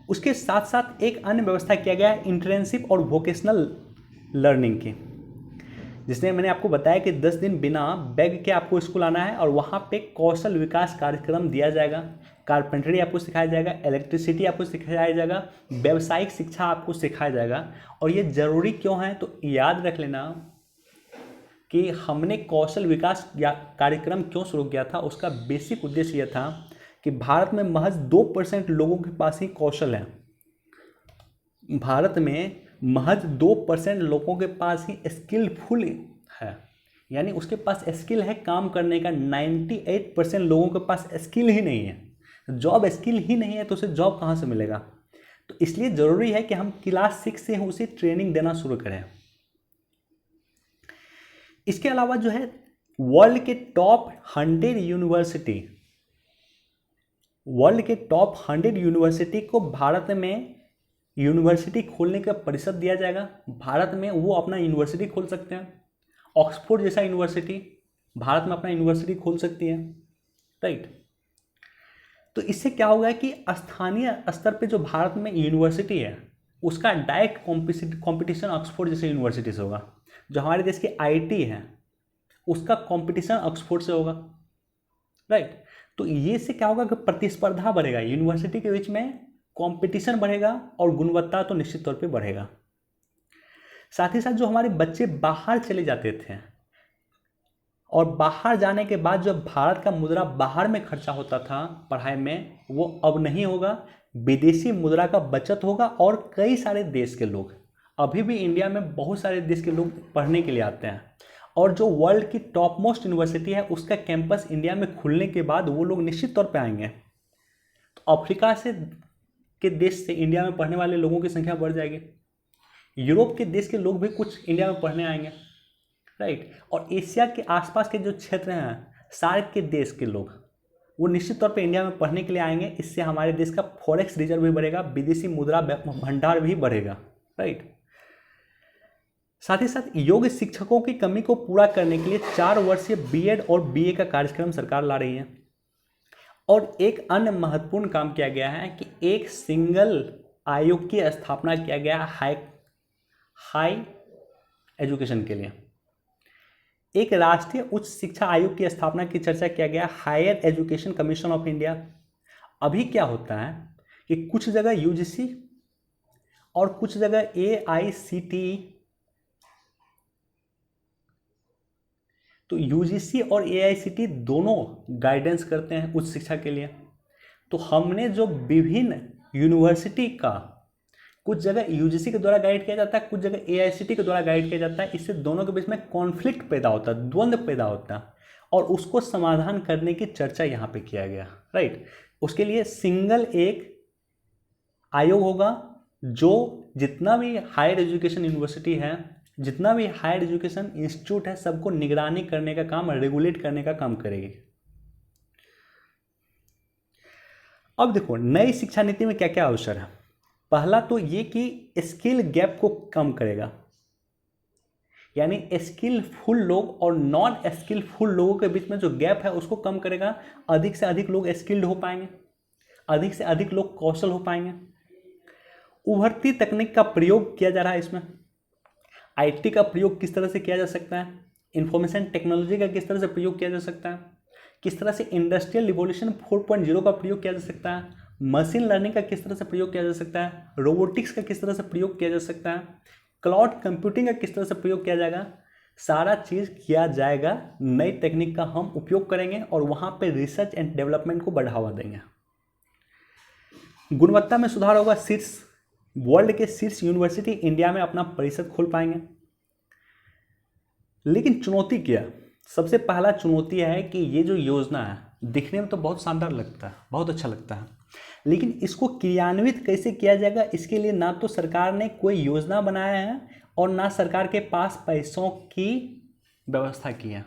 उसके साथ साथ एक अन्य व्यवस्था किया गया है इंटर्नशिप और वोकेशनल लर्निंग की, जिसमें मैंने आपको बताया कि 10 दिन बिना बैग के आपको स्कूल आना है, और वहाँ पे कौशल विकास कार्यक्रम दिया जाएगा। कारपेंटरी आपको सिखाया जाएगा, इलेक्ट्रिसिटी आपको सिखाया जाएगा, व्यावसायिक शिक्षा आपको सिखाया जाएगा। और ये ज़रूरी क्यों है, तो याद रख लेना कि हमने कौशल विकास कार्यक्रम क्यों शुरू किया था। उसका बेसिक उद्देश्य यह था कि भारत में महज 2% लोगों के पास ही कौशल है। भारत में महज 2% लोगों के पास ही स्किलफुल है, यानी उसके पास स्किल है काम करने का। 98% लोगों के पास स्किल ही नहीं है। जॉब स्किल ही नहीं है तो उसे जॉब कहाँ से मिलेगा। तो इसलिए ज़रूरी है कि हम क्लास 6 से उसे ट्रेनिंग देना शुरू करें। इसके अलावा जो है वर्ल्ड के टॉप 100 यूनिवर्सिटी को भारत में यूनिवर्सिटी खोलने का परिषद दिया जाएगा। भारत में वो अपना यूनिवर्सिटी खोल सकते हैं। ऑक्सफोर्ड जैसा यूनिवर्सिटी भारत में अपना यूनिवर्सिटी खोल सकती है, राइट। तो इससे क्या होगा कि स्थानीय स्तर पे जो भारत में यूनिवर्सिटी है उसका डायरेक्ट कंपटीशन ऑक्सफोर्ड जैसे यूनिवर्सिटी से होगा। जो हमारे देश की आईटी है उसका कंपटीशन ऑक्सफोर्ड से होगा, राइट। तो ये से क्या होगा कि प्रतिस्पर्धा बढ़ेगा, यूनिवर्सिटी के बीच में कंपटीशन बढ़ेगा और गुणवत्ता तो निश्चित तौर पे बढ़ेगा। साथ ही साथ जो हमारे बच्चे बाहर चले जाते थे और बाहर जाने के बाद जो भारत का मुद्रा बाहर में खर्चा होता था पढ़ाई में, वो अब नहीं होगा। विदेशी मुद्रा का बचत होगा और कई सारे देश के लोग, अभी भी इंडिया में बहुत सारे देश के लोग पढ़ने के लिए आते हैं, और जो वर्ल्ड की टॉप मोस्ट यूनिवर्सिटी है उसका कैंपस इंडिया में खुलने के बाद वो लोग निश्चित तौर पे आएंगे। तो अफ्रीका के देश से इंडिया में पढ़ने वाले लोगों की संख्या बढ़ जाएगी। यूरोप के देश के लोग भी कुछ इंडिया में पढ़ने आएंगे, राइट। और एशिया के आसपास के जो क्षेत्र हैं सार्क के देश के लोग वो निश्चित तौर पे इंडिया में पढ़ने के लिए आएंगे। इससे हमारे देश का फॉरेक्स रिजर्व भी बढ़ेगा, विदेशी मुद्रा भंडार भी बढ़ेगा, राइट। साथ ही साथ योग्य शिक्षकों की कमी को पूरा करने के लिए 4 वर्षीय बीएड और बीए का कार्यक्रम सरकार ला रही है। और एक अन्य महत्वपूर्ण काम किया गया है कि एक सिंगल आयोग की स्थापना किया गया हाई एजुकेशन के लिए। एक राष्ट्रीय उच्च शिक्षा आयोग की स्थापना की चर्चा किया गया, higher education commission of India. अभी क्या होता है कि कुछ जगह यूजीसी और कुछ जगह AICTE। तो UGC और AICTE दोनों गाइडेंस करते हैं उच्च शिक्षा के लिए। तो हमने जो विभिन्न यूनिवर्सिटी का कुछ जगह UGC के द्वारा गाइड किया जाता है, कुछ जगह AICTE के द्वारा गाइड किया जाता है, इससे दोनों के बीच में कॉन्फ्लिक्ट पैदा होता है, द्वंद्व पैदा होता है, और उसको समाधान करने की चर्चा यहाँ पे किया गया। राइट, उसके लिए सिंगल एक आयोग होगा जो जितना भी हायर एजुकेशन यूनिवर्सिटी है, जितना भी हायर एजुकेशन इंस्टीट्यूट है, सबको निगरानी करने का काम, रेगुलेट करने का काम करेगी। अब देखो नई शिक्षा नीति में क्या क्या अवसर है। पहला तो ये कि स्किल गैप को कम करेगा, यानी स्किलफुल लोग और नॉन स्किलफुल लोगों के बीच में जो गैप है उसको कम करेगा। अधिक से अधिक लोग स्किल्ड हो पाएंगे, अधिक से अधिक लोग कौशल हो पाएंगे। उभरती तकनीक का प्रयोग किया जा रहा है इसमें। IT का प्रयोग किस तरह से किया जा सकता है, इंफॉर्मेशन टेक्नोलॉजी का किस तरह से प्रयोग किया जा सकता है, किस तरह से इंडस्ट्रियल रिवॉल्यूशन 4.0 का प्रयोग किया जा सकता है, मशीन लर्निंग का किस तरह से प्रयोग किया जा सकता है, रोबोटिक्स का किस तरह से प्रयोग किया जा सकता है, क्लाउड कंप्यूटिंग का किस तरह से प्रयोग किया जाएगा, सारा चीज़ किया जाएगा। नई तकनीक का हम उपयोग करेंगे और वहाँ पे रिसर्च एंड डेवलपमेंट को बढ़ावा देंगे। गुणवत्ता में सुधार होगा। वर्ल्ड के शीर्ष यूनिवर्सिटी इंडिया में अपना परिसर खोल पाएंगे। लेकिन चुनौती क्या? सबसे पहला चुनौती है कि ये जो योजना है दिखने में तो बहुत शानदार लगता है, बहुत अच्छा लगता है, लेकिन इसको क्रियान्वित कैसे किया जाएगा, इसके लिए ना तो सरकार ने कोई योजना बनाया है और ना सरकार के पास पैसों की व्यवस्था की है।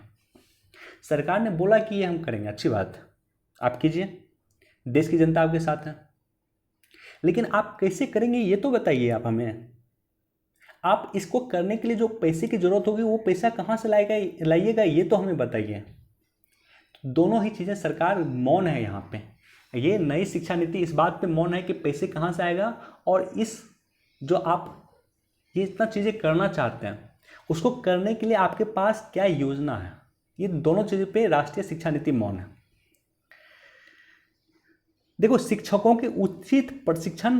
सरकार ने बोला कि ये हम करेंगे, अच्छी बात, आप कीजिए, देश की जनता आपके साथ है, लेकिन आप कैसे करेंगे ये तो बताइए आप हमें। आप इसको करने के लिए जो पैसे की जरूरत होगी वो पैसा कहाँ से लाइएगा ये तो हमें बताइए। दोनों ही चीज़ें सरकार मौन है यहाँ पे। ये नई शिक्षा नीति इस बात पे मौन है कि पैसे कहाँ से आएगा, और इस जो आप ये इतना चीज़ें करना चाहते हैं उसको करने के लिए आपके पास क्या योजना है, ये दोनों चीज़ों पे राष्ट्रीय शिक्षा नीति मौन है। देखो शिक्षकों के उचित प्रशिक्षण,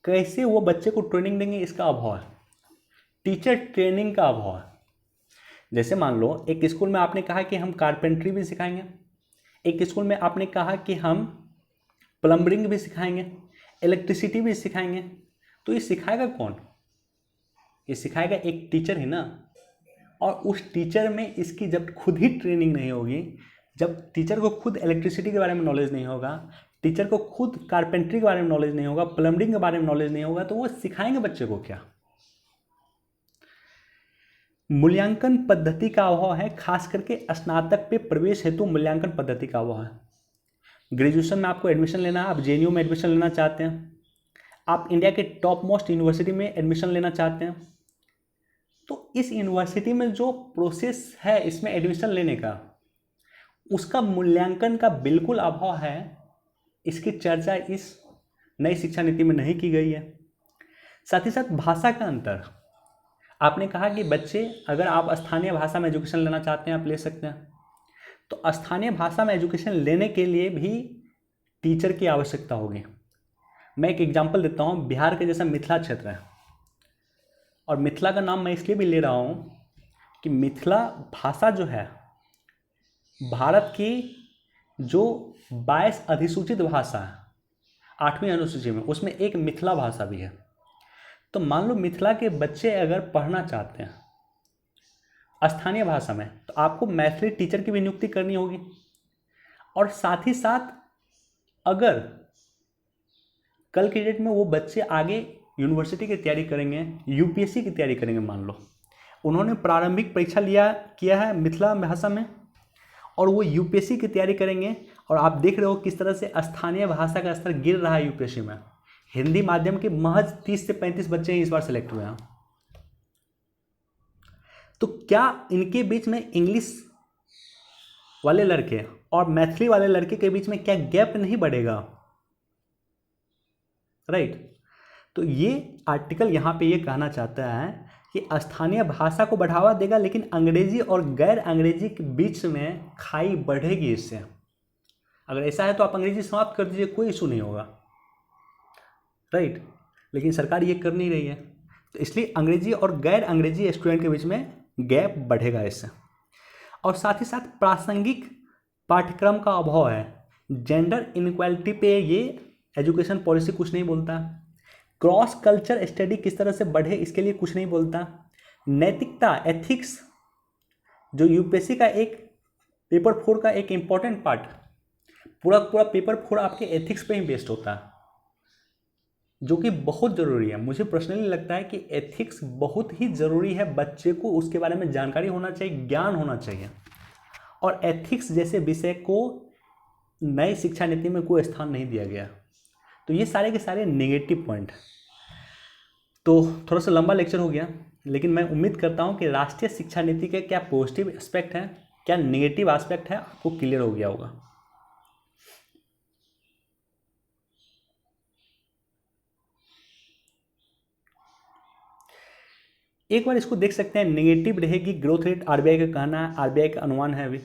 कैसे वो बच्चे को ट्रेनिंग देंगे इसका अभाव है, टीचर ट्रेनिंग का अभाव है। जैसे मान लो एक स्कूल में आपने कहा कि हम कारपेंट्री भी सिखाएंगे, एक स्कूल में आपने कहा कि हम प्लम्बरिंग भी सिखाएंगे, इलेक्ट्रिसिटी भी सिखाएंगे, तो ये सिखाएगा कौन? ये सिखाएगा एक टीचर ही ना। और उस टीचर में इसकी जब खुद ही ट्रेनिंग नहीं होगी, जब टीचर को खुद इलेक्ट्रिसिटी के बारे में नॉलेज नहीं होगा, टीचर को खुद कारपेंट्री के बारे में नॉलेज नहीं होगा, प्लम्बरिंग के बारे में नॉलेज नहीं होगा, तो वो सिखाएंगे बच्चे को क्या? मूल्यांकन पद्धति का अभाव है, खास करके स्नातक पे प्रवेश हेतु मूल्यांकन पद्धति का अभाव है। ग्रेजुएशन में आपको एडमिशन लेना है, आप JNU में एडमिशन लेना चाहते हैं, आप इंडिया के टॉप मोस्ट यूनिवर्सिटी में एडमिशन लेना चाहते हैं, तो इस यूनिवर्सिटी में जो प्रोसेस है इसमें एडमिशन लेने का, उसका मूल्यांकन का बिल्कुल अभाव है। इसकी चर्चा इस नई शिक्षा नीति में नहीं की गई है। साथ ही साथ भाषा का अंतर, आपने कहा कि बच्चे अगर आप स्थानीय भाषा में एजुकेशन लेना चाहते हैं आप ले सकते हैं, तो स्थानीय भाषा में एजुकेशन लेने के लिए भी टीचर की आवश्यकता होगी। मैं एक एग्जांपल देता हूँ, बिहार के जैसा मिथिला क्षेत्र है, और मिथिला का नाम मैं इसलिए भी ले रहा हूँ कि मिथिला भाषा जो है भारत की जो 22 अधिसूचित भाषा है 8वीं अनुसूची में, उसमें एक मिथिला भाषा भी है। तो मान लो मिथिला के बच्चे अगर पढ़ना चाहते हैं स्थानीय भाषा में, तो आपको मैथिली टीचर की भी नियुक्ति करनी होगी। और साथ ही साथ अगर कल के डेट में वो बच्चे आगे यूनिवर्सिटी की तैयारी करेंगे, UPSC की तैयारी करेंगे, मान लो उन्होंने प्रारंभिक परीक्षा किया है मिथिला भाषा में, और वो UPSC की तैयारी करेंगे, और आप देख रहे हो किस तरह से स्थानीय भाषा का स्तर गिर रहा है UPSC में। हिंदी माध्यम के महज 30 से 35 बच्चे ही इस बार सेलेक्ट हुए हैं। तो क्या इनके बीच में इंग्लिश वाले लड़के और मैथिली वाले लड़के के बीच में क्या गैप नहीं बढ़ेगा? राइट। तो ये आर्टिकल यहाँ पे ये कहना चाहता है कि स्थानीय भाषा को बढ़ावा देगा, लेकिन अंग्रेजी और गैर अंग्रेजी के बीच में खाई बढ़ेगी इससे। अगर ऐसा है तो आप अंग्रेजी समाप्त कर दीजिए, कोई इशू नहीं होगा। राइट। लेकिन सरकार ये कर नहीं रही है। तो इसलिए अंग्रेजी और गैर अंग्रेजी स्टूडेंट के बीच में गैप बढ़ेगा इससे। और साथ ही साथ प्रासंगिक पाठ्यक्रम का अभाव है। जेंडर इनक्वालिटी पे ये एजुकेशन पॉलिसी कुछ नहीं बोलता। क्रॉस कल्चर स्टडी किस तरह से बढ़े इसके लिए कुछ नहीं बोलता। नैतिकता, एथिक्स, जो यूपीएससी का एक पेपर 4 का एक इम्पॉर्टेंट पार्ट, पूरा पूरा पेपर 4 आपके एथिक्स पे ही बेस्ड होता है, जो कि बहुत ज़रूरी है। मुझे पर्सनली लगता है कि एथिक्स बहुत ही ज़रूरी है। बच्चे को उसके बारे में जानकारी होना चाहिए, ज्ञान होना चाहिए। और एथिक्स जैसे विषय को नई शिक्षा नीति में कोई स्थान नहीं दिया गया। तो ये सारे के सारे नेगेटिव पॉइंट। तो थोड़ा सा लंबा लेक्चर हो गया, लेकिन मैं उम्मीद करता हूँ कि राष्ट्रीय शिक्षा नीति के क्या पॉजिटिव एस्पेक्ट हैं, क्या नेगेटिव एस्पेक्ट है, आपको क्लियर हो गया होगा। एक बार इसको देख सकते हैं। नेगेटिव रहेगी ग्रोथ रेट, आरबीआई का कहना है, आरबीआई का अनुमान है। अभी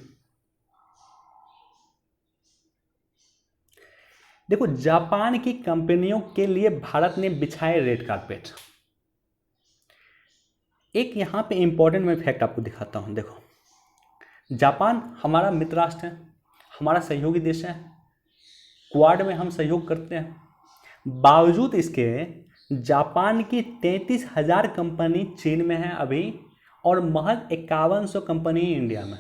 देखो, जापान की कंपनियों के लिए भारत ने बिछाए रेड कारपेट। एक यहाँ पे इंपॉर्टेंट मैं फैक्ट आपको दिखाता हूँ। देखो, जापान हमारा मित्र राष्ट्र है, हमारा सहयोगी देश है, क्वाड में हम सहयोग करते हैं। बावजूद इसके जापान की 33,000 कंपनी चीन में है अभी, और महज 5100 कंपनी इंडिया में।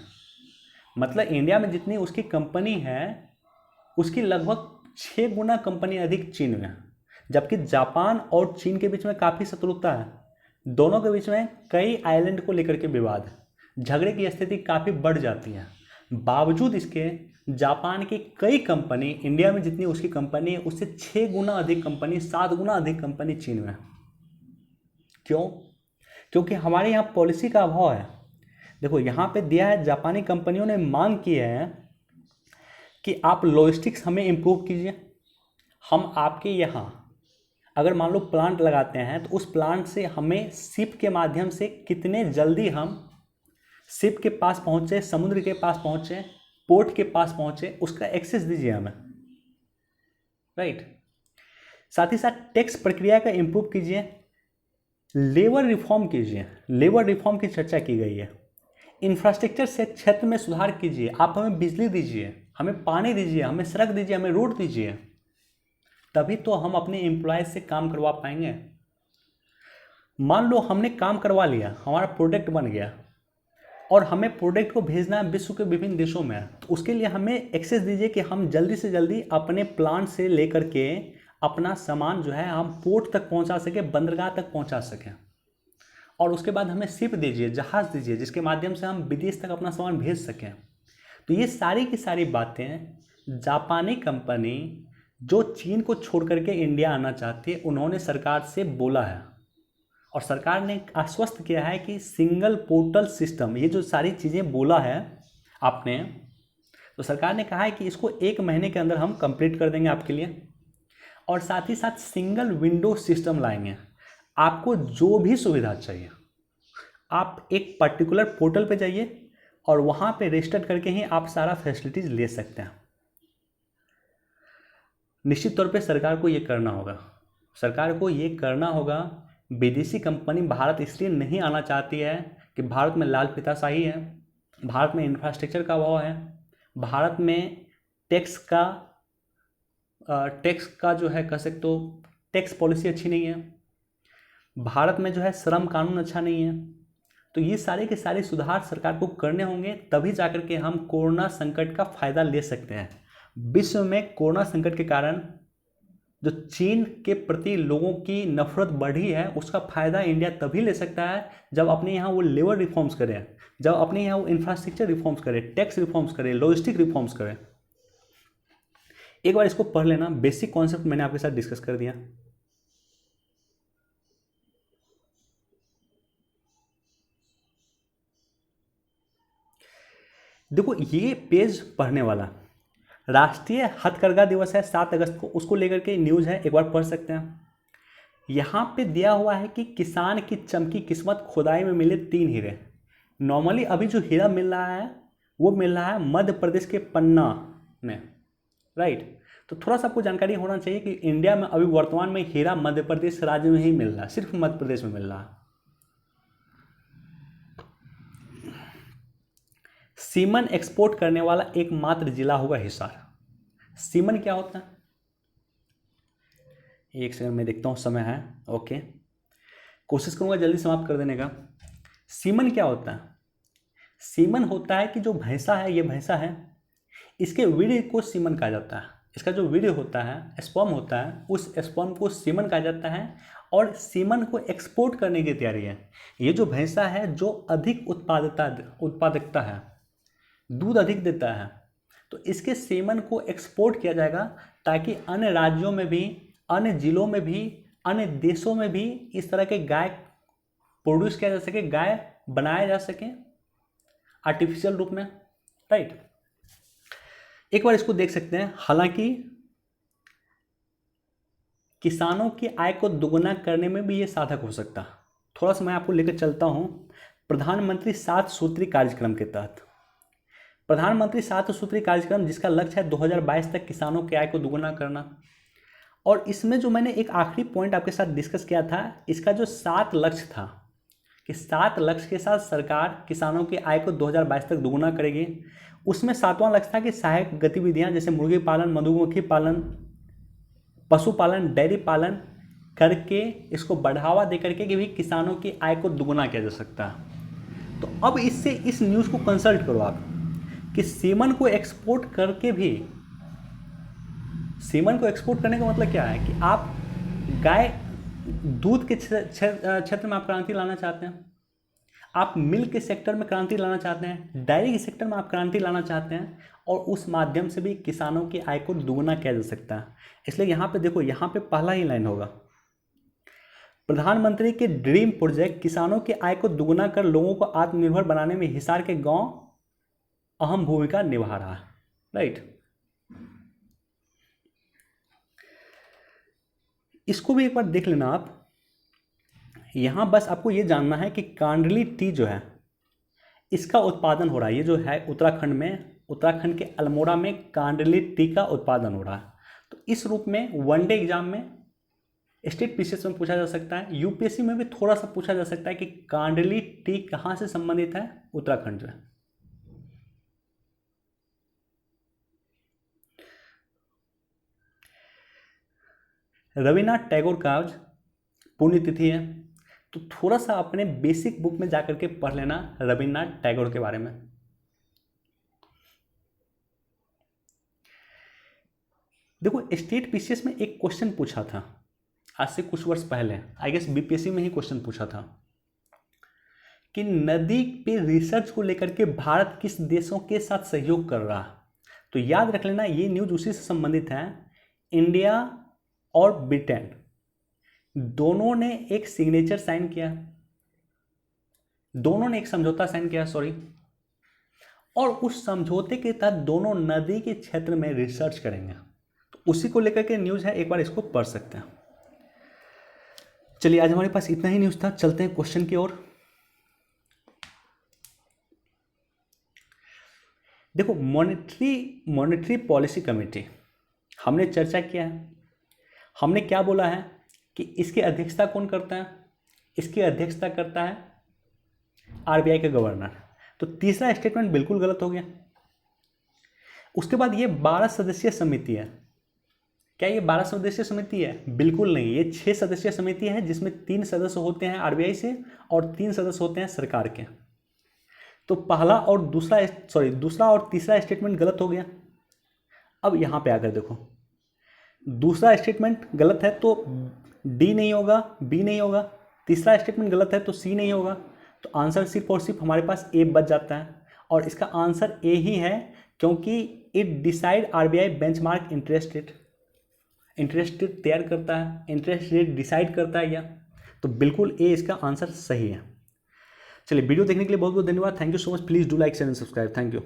मतलब इंडिया में जितनी उसकी कंपनी है उसकी लगभग 6 गुना कंपनी अधिक चीन में है। जबकि जापान और चीन के बीच में काफ़ी शत्रुता है। दोनों के बीच में कई आइलैंड को लेकर के विवाद है, झगड़े की स्थिति काफ़ी बढ़ जाती है। बावजूद इसके जापान की कई कंपनी, इंडिया में जितनी उसकी कंपनी है उससे 6 गुना अधिक कंपनी, 7 गुना अधिक कंपनी चीन में है। क्यों? क्योंकि हमारे यहाँ पॉलिसी का अभाव है। देखो, यहाँ पे दिया है, जापानी कंपनियों ने मांग की है कि आप लॉजिस्टिक्स हमें इम्प्रूव कीजिए। हम आपके यहाँ अगर मान लो प्लांट लगाते हैं तो उस प्लांट से हमें शिप के माध्यम से कितने जल्दी हम शिप के पास पहुँचे, समुद्र के पास पहुँचे, पोर्ट के पास पहुँचे, उसका एक्सेस दीजिए हमें। राइट। साथ ही साथ टैक्स प्रक्रिया का इम्प्रूव कीजिए, लेबर रिफॉर्म कीजिए। लेबर रिफॉर्म की चर्चा की गई है। इंफ्रास्ट्रक्चर से क्षेत्र में सुधार कीजिए। आप हमें बिजली दीजिए, हमें पानी दीजिए, हमें सड़क दीजिए, हमें रोड दीजिए, तभी तो हम अपने एम्प्लॉयज से काम करवा पाएंगे। मान लो हमने काम करवा लिया, हमारा प्रोडक्ट बन गया और हमें प्रोडक्ट को भेजना है विश्व के विभिन्न देशों में, तो उसके लिए हमें एक्सेस दीजिए कि हम जल्दी से जल्दी अपने प्लांट से लेकर के अपना सामान जो है हम पोर्ट तक पहुंचा सकें, बंदरगाह तक पहुंचा सकें। और उसके बाद हमें शिप दीजिए, जहाज़ दीजिए, जिसके माध्यम से हम विदेश तक अपना सामान भेज सकें। तो ये सारी की सारी बातें जापानी कंपनी जो चीन को छोड़ करके इंडिया आना चाहती है, उन्होंने सरकार से बोला है। और सरकार ने आश्वस्त किया है कि सिंगल पोर्टल सिस्टम, ये जो सारी चीज़ें बोला है आपने, तो सरकार ने कहा है कि इसको 1 महीने के अंदर हम कंप्लीट कर देंगे आपके लिए। और साथ ही साथ सिंगल विंडो सिस्टम लाएंगे। आपको जो भी सुविधा चाहिए आप एक पर्टिकुलर पोर्टल पे जाइए और वहाँ पे रजिस्टर करके ही आप सारा फैसिलिटीज़ ले सकते हैं। निश्चित तौर पे सरकार को ये करना होगा। सरकार को ये करना होगा। विदेशी कंपनी भारत इसलिए नहीं आना चाहती है कि भारत में लाल फीताशाही है, भारत में इंफ्रास्ट्रक्चर का अभाव है, भारत में टैक्स का जो है कह सकते हो टैक्स पॉलिसी अच्छी नहीं है, भारत में जो है श्रम कानून अच्छा नहीं है। तो ये सारे के सारे सुधार सरकार को करने होंगे, तभी जाकर के हम कोरोना संकट का फ़ायदा ले सकते हैं। विश्व में कोरोना संकट के कारण जो चीन के प्रति लोगों की नफरत बढ़ी है, उसका फ़ायदा इंडिया तभी ले सकता है जब अपने यहाँ वो लेबर रिफॉर्म्स करें, जब अपने यहाँ वो इंफ्रास्ट्रक्चर रिफॉर्म्स करें, टैक्स रिफॉर्म्स करें, लॉजिस्टिक रिफॉर्म्स करें। एक बार इसको पढ़ लेना, बेसिक कॉन्सेप्ट मैंने आपके साथ डिस्कस कर दिया। देखो, ये पेज पढ़ने वाला राष्ट्रीय हथकरघा दिवस है 7 अगस्त को, उसको लेकर के न्यूज़ है, एक बार पढ़ सकते हैं। यहाँ पे दिया हुआ है कि किसान की चमकी किस्मत, खुदाई में मिले 3 हीरे। नॉर्मली अभी जो हीरा मिल रहा है वो मिल रहा है मध्य प्रदेश के पन्ना में। राइट। तो थोड़ा सा आपको जानकारी होना चाहिए कि इंडिया में अभी वर्तमान में हीरा मध्य प्रदेश राज्य में ही मिल रहा है, सिर्फ मध्य प्रदेश में मिल रहा है। सीमन एक्सपोर्ट करने वाला एकमात्र जिला होगा हिसार। सीमन क्या होता है, एक सेकंड में देखता हूँ, समय है, ओके, कोशिश करूंगा जल्दी समाप्त कर देने का। सीमन क्या होता है? सीमन होता है कि जो भैंसा है, ये भैंसा है, इसके वीर्य को सीमन कहा जाता है। इसका जो वीर्य होता है, स्पर्म होता है, उस स्पर्म को सीमन कहा जाता है और सीमन को एक्सपोर्ट करने की तैयारी है। ये जो भैंसा है जो अधिक उत्पादकता है, दूध अधिक देता है, तो इसके सीमन को एक्सपोर्ट किया जाएगा ताकि अन्य राज्यों में भी, अन्य जिलों में भी, अन्य देशों में भी इस तरह के गाय प्रोड्यूस किया जा सके, गाय बनाया जा सके आर्टिफिशियल रूप में, राइट। एक बार इसको देख सकते हैं। हालांकि किसानों की आय को दोगुना करने में भी ये साधक हो सकता है। थोड़ा सा मैं आपको लेकर चलता हूं प्रधानमंत्री 7 सूत्री कार्यक्रम के तहत। प्रधानमंत्री 7 सूत्री कार्यक्रम जिसका लक्ष्य है 2022 तक किसानों की आय को दोगुना करना। और इसमें जो मैंने एक आखिरी पॉइंट आपके साथ डिस्कस किया था, इसका जो 7 लक्ष्य था कि 7 लक्ष्य के साथ सरकार किसानों की आय को 2022 तक दोगुना करेगी। उसमें 7वां लक्ष्य था कि सहायक गतिविधियां जैसे मुर्गी पालन, मधुमक्खी पालन, पशुपालन, डेयरी पालन करके इसको बढ़ावा दे करके कि भी किसानों की आय को दोगुना किया जा सकता है। तो अब इससे इस न्यूज़ को कंसल्ट करो आप कि सीमन को एक्सपोर्ट करके भी, सीमन को एक्सपोर्ट करने का मतलब क्या है कि आप गाय दूध के क्षेत्र में आप क्रांति लाना चाहते हैं, आप मिल्क के सेक्टर में क्रांति लाना चाहते हैं, डेयरी के सेक्टर में आप क्रांति लाना चाहते हैं, और उस माध्यम से भी किसानों की आय को दोगुना किया जा सकता है। इसलिए यहाँ पे देखो, यहाँ पे पहला ही लाइन होगा, प्रधानमंत्री के ड्रीम प्रोजेक्ट किसानों की आय को दोगुना कर लोगों को आत्मनिर्भर बनाने में हिसार के गांव अहम भूमिका निभा रहा है, राइट। इसको भी एक बार देख लेना आप। यहां बस आपको ये जानना है कि कांडली टी जो है इसका उत्पादन हो रहा है। ये जो है उत्तराखंड में, उत्तराखंड के अल्मोड़ा में कांडली टी का उत्पादन हो रहा है। तो इस रूप में वनडे एग्जाम में, स्टेट पीसीएस में पूछा जा सकता है, यूपीएससी में भी थोड़ा सा पूछा जा सकता है कि कांडली टी कहाँ से संबंधित है, उत्तराखंड से। रविन्द्रनाथ टैगोर का आज पुण्यतिथि है, तो थोड़ा सा अपने बेसिक बुक में जाकर के पढ़ लेना रविन्द्रनाथ टैगोर के बारे में। देखो, स्टेट पीसीएस में एक क्वेश्चन पूछा था आज से कुछ वर्ष पहले, आई गेस बीपीएससी में ही क्वेश्चन पूछा था कि नदी पे रिसर्च को लेकर के भारत किस देशों के साथ सहयोग कर रहा है। तो याद रख लेना, ये न्यूज उसी से संबंधित है। इंडिया और ब्रिटेन दोनों ने एक सिग्नेचर साइन किया, दोनों ने एक समझौता साइन किया, सॉरी, और उस समझौते के तहत दोनों नदी के क्षेत्र में रिसर्च करेंगे। तो उसी को लेकर के न्यूज है, एक बार इसको पढ़ सकते हैं। चलिए, आज हमारे पास इतना ही न्यूज था, चलते हैं क्वेश्चन की ओर। देखो, मॉनेटरी पॉलिसी कमेटी हमने चर्चा किया है। हमने क्या बोला है कि इसकी अध्यक्षता कौन करता है? इसकी अध्यक्षता करता है आरबीआई के गवर्नर। तो तीसरा स्टेटमेंट बिल्कुल गलत हो गया। उसके बाद ये 12 सदस्यीय समिति है। क्या ये 12 सदस्यीय समिति है? बिल्कुल नहीं, ये 6 सदस्यीय समिति है जिसमें 3 सदस्य होते हैं आरबीआई से और 3 सदस्य होते हैं सरकार के। तो दूसरा और तीसरा स्टेटमेंट गलत हो गया। अब यहां पे आकर देखो, दूसरा स्टेटमेंट गलत है तो डी नहीं होगा, बी नहीं होगा, तीसरा स्टेटमेंट गलत है तो सी नहीं होगा। तो आंसर सिर्फ और सिर्फ हमारे पास ए बच जाता है, और इसका आंसर ए ही है, क्योंकि it decide RBI benchmark interest rate तैयार करता है, इंटरेस्ट रेट डिसाइड करता है या। तो बिल्कुल ए इसका आंसर सही है। चलिए, वीडियो देखने के लिए बहुत बहुत धन्यवाद। Thank you so much. Please do like share and subscribe. Thank you.